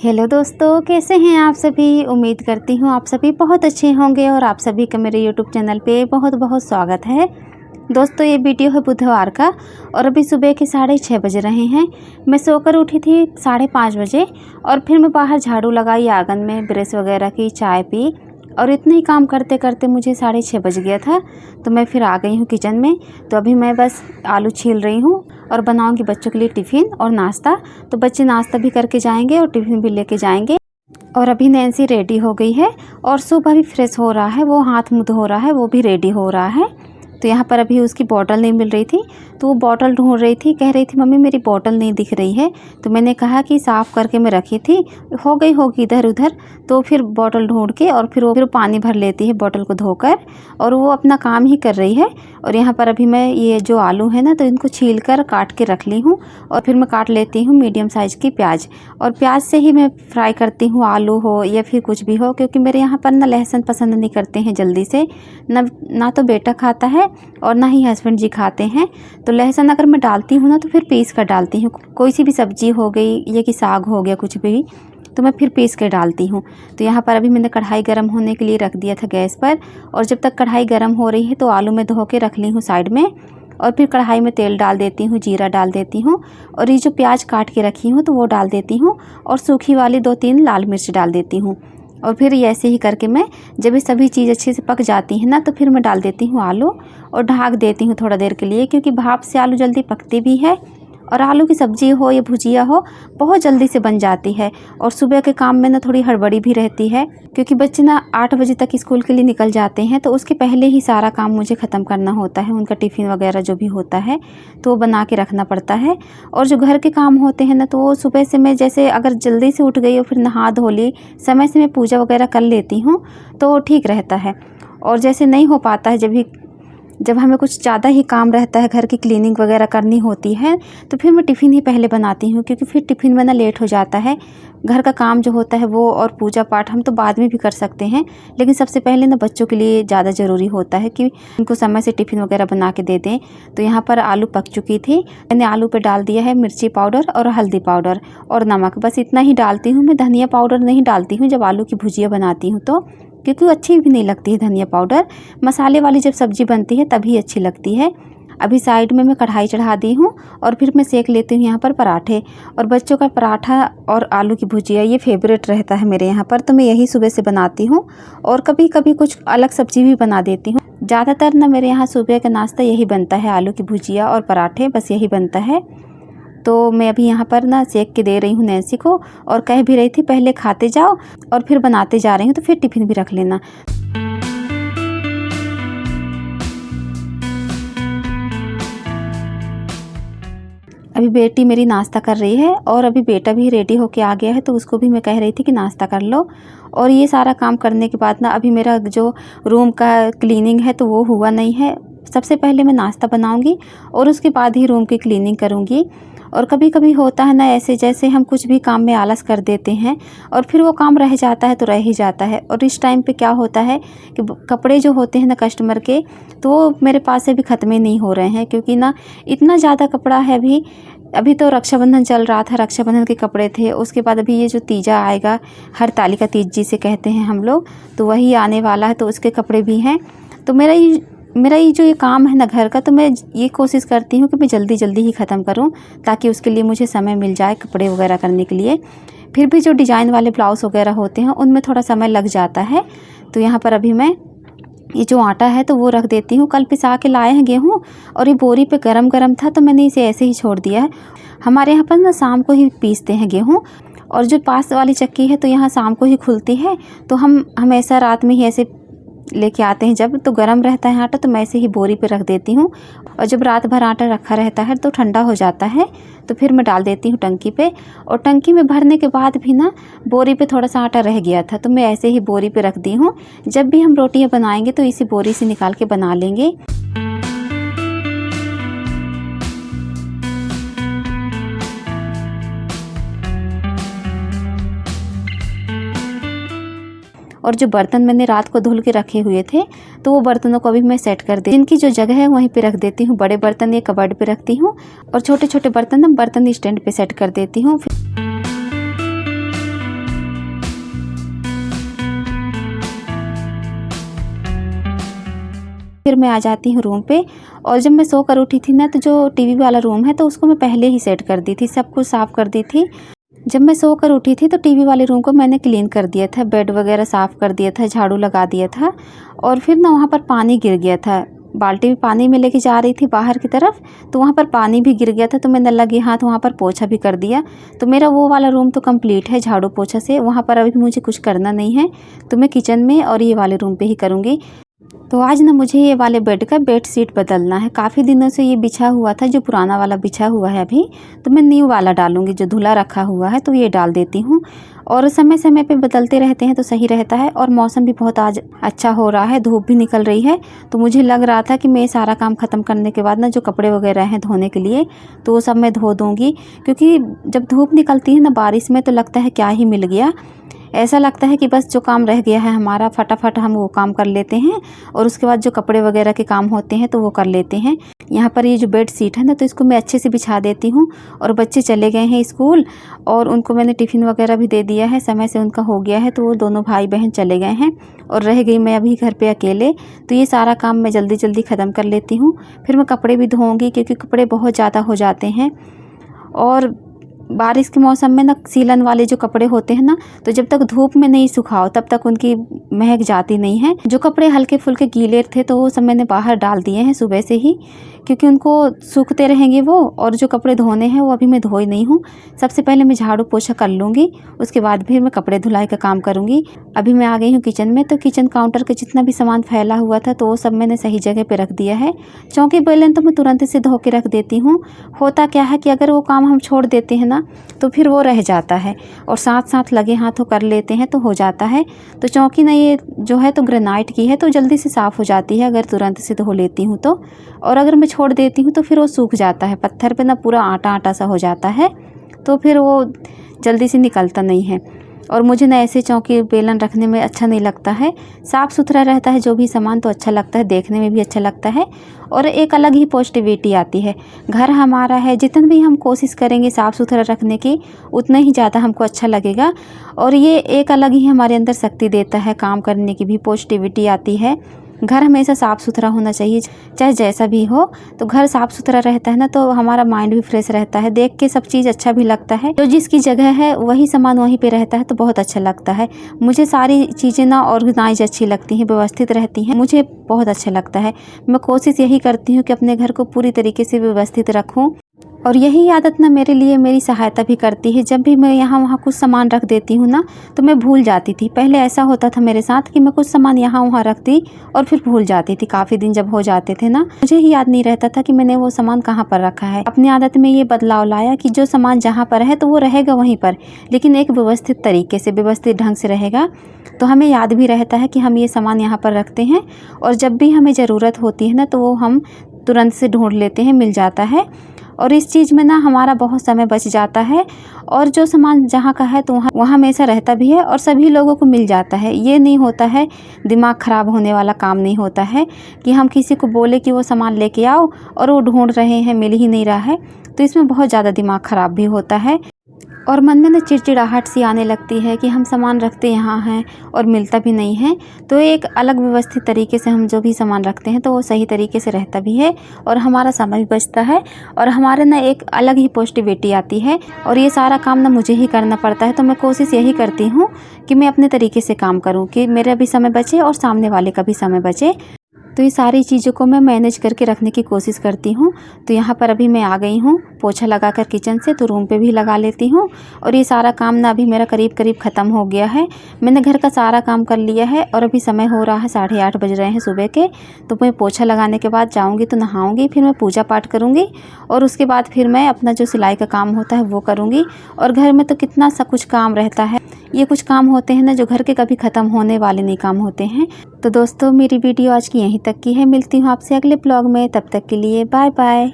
Hello दोस्तों, कैसे हैं आप सभी। उम्मीद करती हूँ आप सभी बहुत अच्छे होंगे और आप सभी का मेरे यूट्यूब चैनल पे बहुत बहुत स्वागत है। दोस्तों, ये वीडियो है बुधवार का और अभी सुबह के 6:30 बज रहे हैं। मैं सोकर उठी थी 5:30 बजे और फिर मैं बाहर झाड़ू लगाई, आंगन में ब्रश वगैरह की, चाय पी और इतने ही काम करते करते मुझे 6:30 बज गया था। तो मैं फिर आ गई हूँ किचन में। तो अभी मैं बस आलू छील रही हूँ और बनाऊंगी बच्चों के लिए टिफ़िन और नाश्ता। तो बच्चे नाश्ता भी करके जाएंगे और टिफ़िन भी लेके जाएंगे। और अभी नैन्सी रेडी हो गई है और सुबह भी फ्रेश हो रहा है, वो हाथ मुँह धो रहा है, वो भी रेडी हो रहा है। तो यहाँ पर अभी उसकी बॉटल नहीं मिल रही थी तो वो बॉटल ढूंढ रही थी, कह रही थी मम्मी मेरी बॉटल नहीं दिख रही है। तो मैंने कहा कि साफ़ करके मैं रखी थी, हो गई होगी इधर उधर। तो फिर बॉटल ढूंढ के और फिर वो पानी भर लेती है बॉटल को धोकर और वो अपना काम ही कर रही है। और यहाँ पर अभी मैं ये जो आलू है ना, तो इनको छील कर काट के रख ली हूँ और फिर मैं काट लेती हूँ मीडियम साइज़ की प्याज। और प्याज से ही मैं फ्राई करती हूँ, आलू हो या फिर कुछ भी हो, क्योंकि मेरे यहाँ पर ना लहसुन पसंद नहीं करते हैं जल्दी से, ना तो बेटा खाता है और ना ही हस्बैंड जी खाते हैं। तो लहसुन अगर मैं डालती हूँ ना तो फिर पीस कर डालती हूँ। कोई सी भी सब्जी हो गई या कि साग हो गया कुछ भी, तो मैं फिर पीस कर डालती हूँ। तो यहाँ पर अभी मैंने कढ़ाई गर्म होने के लिए रख दिया था गैस पर और जब तक कढ़ाई गर्म हो रही है तो आलू मैं धो के रख ली हूँ साइड में। और फिर कढ़ाई में तेल डाल देती हूँ, जीरा डाल देती हूँ और ये जो प्याज काट के रखी हूँ तो वो डाल देती हूँ और सूखी वाली 2-3 लाल मिर्च डाल देती हूँ। और फिर ऐसे ही करके मैं जब ये सभी चीज़ अच्छे से पक जाती है ना, तो फिर मैं डाल देती हूँ आलू और ढक देती हूँ थोड़ा देर के लिए, क्योंकि भाप से आलू जल्दी पकती भी है और आलू की सब्ज़ी हो या भुजिया हो बहुत जल्दी से बन जाती है। और सुबह के काम में ना थोड़ी हड़बड़ी भी रहती है, क्योंकि बच्चे ना 8 बजे तक स्कूल के लिए निकल जाते हैं। तो उसके पहले ही सारा काम मुझे ख़त्म करना होता है, उनका टिफ़िन वगैरह जो भी होता है तो वो बना के रखना पड़ता है। और जो घर के काम होते हैं ना, तो वो सुबह से मैं जैसे अगर जल्दी से उठ गई और फिर नहा धो ली, समय से मैं पूजा वगैरह कर लेती हूँ तो वो ठीक रहता है। और जैसे नहीं हो पाता है, जब हमें कुछ ज़्यादा ही काम रहता है, घर की क्लीनिंग वगैरह करनी होती है, तो फिर मैं टिफ़िन ही पहले बनाती हूँ, क्योंकि फिर टिफ़िन में ना लेट हो जाता है। घर का काम जो होता है वो और पूजा पाठ हम तो बाद में भी कर सकते हैं, लेकिन सबसे पहले ना बच्चों के लिए ज़्यादा ज़रूरी होता है कि उनको समय से टिफ़िन वगैरह बना के दे दें। तो यहाँ पर आलू पक चुकी थी, मैंने आलू पे डाल दिया है मिर्ची पाउडर और हल्दी पाउडर और नमक, बस इतना ही डालती हूँ मैं। धनिया पाउडर नहीं डालती हूँ जब आलू की भुजिया बनाती हूँ तो, क्योंकि वो अच्छी भी नहीं लगती है धनिया पाउडर। मसाले वाली जब सब्ज़ी बनती है तभी अच्छी लगती है। अभी साइड में मैं कढ़ाई चढ़ा दी हूँ और फिर मैं सेक लेती हूँ यहाँ पर पराठे। और बच्चों का पराठा और आलू की भुजिया ये फेवरेट रहता है मेरे यहाँ पर, तो मैं यही सुबह से बनाती हूँ और कभी कभी कुछ अलग सब्ज़ी भी बना देती हूँ। ज़्यादातर ना मेरे यहाँ सुबह का नाश्ता यही बनता है, आलू की भुजिया और पराठे, बस यही बनता है। तो मैं अभी यहाँ पर ना सेक के दे रही हूँ नैन्सी को और कह भी रही थी पहले खाते जाओ और फिर बनाते जा रही हूँ, तो फिर टिफ़िन भी रख लेना। अभी बेटी मेरी नाश्ता कर रही है और अभी बेटा भी रेडी होके आ गया है, तो उसको भी मैं कह रही थी कि नाश्ता कर लो। और ये सारा काम करने के बाद ना अभी मेरा जो रूम का क्लीनिंग है तो वो हुआ नहीं है। सबसे पहले मैं नाश्ता बनाऊंगी और उसके बाद ही रूम की क्लीनिंग करूंगी। और कभी कभी होता है ना ऐसे, जैसे हम कुछ भी काम में आलस कर देते हैं और फिर वो काम रह जाता है तो रह ही जाता है। और इस टाइम पे क्या होता है कि कपड़े जो होते हैं ना कस्टमर के, तो वो मेरे पास से भी ख़त्म ही नहीं हो रहे हैं, क्योंकि ना इतना ज़्यादा कपड़ा है। अभी तो रक्षाबंधन चल रहा था, रक्षाबंधन के कपड़े थे। उसके बाद अभी ये जो तीजा आएगा, हरतालिका तीज जिसे कहते हैं हम लोग, तो वही आने वाला है, तो उसके कपड़े भी हैं। तो मेरा ये जो ये काम है ना घर का, तो मैं ये कोशिश करती हूँ कि मैं जल्दी जल्दी ही ख़त्म करूँ, ताकि उसके लिए मुझे समय मिल जाए कपड़े वगैरह करने के लिए। फिर भी जो डिज़ाइन वाले ब्लाउज़ वगैरह होते हैं उनमें थोड़ा समय लग जाता है। तो यहाँ पर अभी मैं ये जो आटा है तो वो रख देती हूँ। कल पिसा के लाए हैं गेहूँ और ये बोरी पे गरम गरम था, तो मैंने इसे ऐसे ही छोड़ दिया है। हमारे यहाँ पर ना शाम को ही पीसते हैं गेहूँ, और जो पास वाली चक्की है तो यहाँ शाम को ही खुलती है, तो हम ऐसा रात में ही ऐसे लेके आते हैं जब, तो गर्म रहता है आटा, तो मैं ऐसे ही बोरी पे रख देती हूँ। और जब रात भर आटा रखा रहता है तो ठंडा हो जाता है, तो फिर मैं डाल देती हूँ टंकी पे। और टंकी में भरने के बाद भी ना बोरी पे थोड़ा सा आटा रह गया था, तो मैं ऐसे ही बोरी पे रख दी हूँ। जब भी हम रोटियाँ बनाएंगे तो इसी बोरी से निकाल के बना लेंगे। और जो बर्तन मैंने रात को धुल के रखे हुए थे, तो वो बर्तनों को अभी मैं सेट कर दी। जिनकी जो जगह है वहीं पे रख देती हूँ। बड़े बर्तन ये कबर्ड पे रखती हूँ और छोटे छोटे बर्तन ना बर्तन स्टैंड पे सेट कर देती हूँ। फिर मैं आ जाती हूँ रूम पे। और जब मैं सो कर उठी थी ना, तो जो टीवी वाला रूम है तो उसको मैं पहले ही सेट कर दी थी, सब कुछ साफ़ कर दी थी। जब मैं सो कर उठी थी तो टीवी वाले रूम को मैंने क्लीन कर दिया था, बेड वगैरह साफ़ कर दिया था, झाड़ू लगा दिया था। और फिर ना वहाँ पर पानी गिर गया था, बाल्टी में पानी में लेके जा रही थी बाहर की तरफ, तो वहाँ पर पानी भी गिर गया था। तो मैंने लगे हाथ वहाँ पर पोछा भी कर दिया। तो मेरा वो वाला रूम तो कंप्लीट है झाड़ू पोछा से, वहाँ पर अभी मुझे कुछ करना नहीं है। तो मैं किचन में और ये वाले रूम पे ही करूँगी। तो आज ना मुझे ये वाले बेड का बेड शीट बदलना है। काफ़ी दिनों से ये बिछा हुआ था, जो पुराना वाला बिछा हुआ है अभी, तो मैं न्यू वाला डालूँगी, जो धुला रखा हुआ है तो ये डाल देती हूँ। और समय समय पे बदलते रहते हैं तो सही रहता है। और मौसम भी बहुत आज अच्छा हो रहा है, धूप भी निकल रही है। तो मुझे लग रहा था कि मैं सारा काम ख़त्म करने के बाद ना जो कपड़े वगैरह हैं धोने के लिए, तो वो सब मैं धो दूँगी। क्योंकि जब धूप निकलती है ना बारिश में, तो लगता है क्या ही मिल गया। ऐसा लगता है कि बस जो काम रह गया है हमारा, फटाफट हम वो काम कर लेते हैं और उसके बाद जो कपड़े वगैरह के काम होते हैं तो वो कर लेते हैं। यहाँ पर ये जो बेड शीट है ना, तो इसको मैं अच्छे से बिछा देती हूँ। और बच्चे चले गए हैं स्कूल और उनको मैंने टिफ़िन वगैरह भी दे दिया है, समय से उनका हो गया है। तो वो दोनों भाई बहन चले गए हैं और रह गई मैं अभी घर पे अकेले। तो ये सारा काम मैं जल्दी जल्दी ख़त्म कर लेती हूँ। फिर मैं कपड़े भी धोऊँगी, क्योंकि कपड़े बहुत ज़्यादा हो जाते हैं। और बारिश के मौसम में ना सीलन वाले जो कपड़े होते हैं ना, तो जब तक धूप में नहीं सुखाओ तब तक उनकी महक जाती नहीं है। जो कपड़े हल्के फुल्के गीले थे तो वो सब मैंने बाहर डाल दिए हैं सुबह से ही, क्योंकि उनको सूखते रहेंगे वो। और जो कपड़े धोने हैं वो अभी मैं धोई नहीं हूँ। सबसे पहले मैं झाड़ू पोछा कर लूँगी, उसके बाद फिर मैं कपड़े धुलाई का काम करूँगी। अभी मैं आ गई हूँ किचन में। तो किचन काउंटर का जितना भी सामान फैला हुआ था तो वो सब मैंने सही जगह पे रख दिया है। चौकी बेलन तो मैं तुरंत से धो के रख देती हूँ। होता क्या है कि अगर वो काम हम छोड़ देते हैं ना, तो फिर वो रह जाता है, और साथ साथ लगे हाथों कर लेते हैं तो हो जाता है। तो चौकी ना ये जो है तो ग्रेनाइट की है, तो जल्दी से साफ़ हो जाती है अगर तुरंत से धो लेती हूँ तो। और अगर मैं छोड़ देती हूँ तो फिर वो सूख जाता है, पत्थर पे ना पूरा आटा आटा सा हो जाता है, तो फिर वो जल्दी से निकलता नहीं है। और मुझे ना ऐसे चौकी बेलन रखने में अच्छा नहीं लगता है। साफ़ सुथरा रहता है जो भी सामान तो अच्छा लगता है, देखने में भी अच्छा लगता है और एक अलग ही पॉजिटिविटी आती है। घर हमारा है, जितनी भी हम कोशिश करेंगे साफ़ सुथरा रखने की, उतना ही ज़्यादा हमको अच्छा लगेगा। और ये एक अलग ही हमारे अंदर शक्ति देता है, काम करने की भी पॉजिटिविटी आती है। घर हमेशा साफ़ सुथरा होना चाहिए, चाहे जैसा भी हो। तो घर साफ़ सुथरा रहता है ना, तो हमारा माइंड भी फ्रेश रहता है, देख के सब चीज़ अच्छा भी लगता है। जो जिसकी जगह है वही सामान वहीं पे रहता है तो बहुत अच्छा लगता है। मुझे सारी चीज़ें ना ऑर्गेनाइज अच्छी लगती हैं, व्यवस्थित रहती हैं, मुझे बहुत अच्छा लगता है। मैं कोशिश यही करती हूँ कि अपने घर को पूरी तरीके से व्यवस्थित रखूँ। और यही आदत ना मेरे लिए मेरी सहायता भी करती है। जब भी मैं यहाँ वहाँ कुछ सामान रख देती हूँ ना, तो मैं भूल जाती थी। पहले ऐसा होता था मेरे साथ कि मैं कुछ सामान यहाँ वहाँ रखती और फिर भूल जाती थी। काफ़ी दिन जब हो जाते थे ना, मुझे ही याद नहीं रहता था कि मैंने वो सामान कहाँ पर रखा है। अपनी आदत में ये बदलाव लाया कि जो सामान जहाँ पर है तो वो रहेगा वहीं पर, लेकिन एक व्यवस्थित तरीके से, व्यवस्थित ढंग से रहेगा। तो हमें याद भी रहता है कि हम ये सामान यहाँ पर रखते हैं, और जब भी हमें ज़रूरत होती है ना, तो वो हम तुरंत से ढूंढ लेते हैं, मिल जाता है। और इस चीज़ में ना हमारा बहुत समय बच जाता है। और जो सामान जहाँ का है तो वहाँ हमेशा रहता भी है और सभी लोगों को मिल जाता है। ये नहीं होता है, दिमाग ख़राब होने वाला काम नहीं होता है कि हम किसी को बोले कि वो सामान लेके आओ और वो ढूंढ रहे हैं, मिल ही नहीं रहा है। तो इसमें बहुत ज़्यादा दिमाग ख़राब भी होता है और मन में ना चिड़चिड़ाहट सी आने लगती है कि हम सामान रखते यहाँ हैं और मिलता भी नहीं है। तो एक अलग व्यवस्थित तरीके से हम जो भी सामान रखते हैं तो वो सही तरीके से रहता भी है और हमारा समय भी बचता है और हमारे ना एक अलग ही पॉजिटिविटी आती है। और ये सारा काम ना मुझे ही करना पड़ता है, तो मैं कोशिश यही करती हूँ कि मैं अपने तरीके से काम करूँ कि मेरा भी समय बचे और सामने वाले का भी समय बचे। तो ये सारी चीज़ों को मैं मैनेज करके रखने की कोशिश करती हूँ। तो यहाँ पर अभी मैं आ गई हूँ पोछा लगाकर किचन से, तो रूम पे भी लगा लेती हूँ। और ये सारा काम ना अभी मेरा करीब करीब ख़त्म हो गया है। मैंने घर का सारा काम कर लिया है और अभी समय हो रहा है 8:30 बज रहे हैं सुबह के। तो मैं पोछा लगाने के बाद जाऊँगी तो नहाऊँगी, फिर मैं पूजा पाठ करूँगी और उसके बाद फिर मैं अपना जो सिलाई का काम होता है वो करूँगी। और घर में तो कितना सा कुछ काम रहता है, ये कुछ काम होते हैं ना जो घर के कभी ख़त्म होने वाले नहीं काम होते हैं। तो दोस्तों मेरी वीडियो आज की यहीं तक की है। मिलती हूँ आपसे अगले ब्लॉग में, तब तक के लिए बाय बाय।